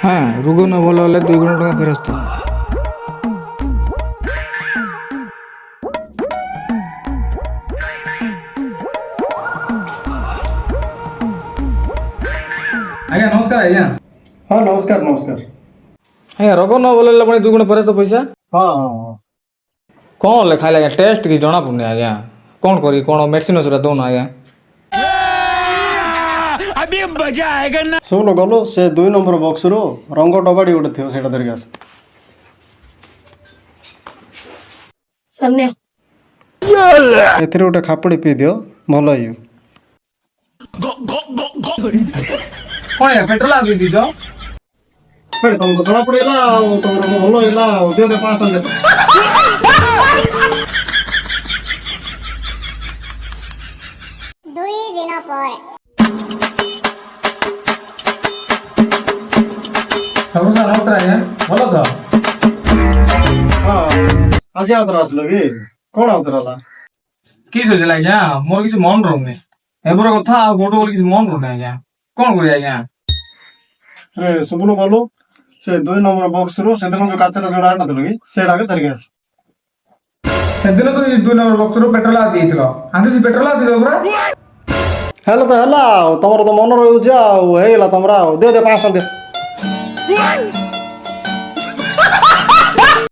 हाँ रोग न भल हेल्ले 2 गुण टका फेरस्त। आज्ञा नमस्कार आज्ञा। हाँ नमस्कार नमस्कार। आज्ञा रोग न भल हेल्ले 2 गुण फेरस्त पैसा हाँ हाँ हाँ कौन लिखा आज्ञा टेस्ट कि जना पड़नी आज्ञा कौन करी कौन मेडिसिन से दौन आज्ञा शुण गलु से 2 नंबर बॉक्स रो रंग डबाड़ी गोटे थी से धरिक आस गोटे खापड़ी पी दियो भल हो कौन आज्ञा पेट्रोल आ दीज तुमको जना पड़ा तुम भल हो दे 5 टका दुई दिन पर नमस्कार नमस्कार आज्ञा भल छ हाँ आज आउतर आसलो कि कौन आउतर आला कि सोचिला आज्ञा मोर किसी मन रहूनी एबर कथा आ गोटो बोल किसी मन रहूनी आज्ञा कौन करी आज्ञा अरे शुभन गलु से 2 नंबर बॉक्स रो से जो काचरा जोड़ा आना कि सेडा के धरिक आस सेदिन तो 2 नंबर बॉक्स रो पेट्रोल आ देइतलो आंधे से पेट्रोल आ दे बरा हेला तो हेला तुमर तो मन रहउछ आ हेला तुमरा दे 5 टका दे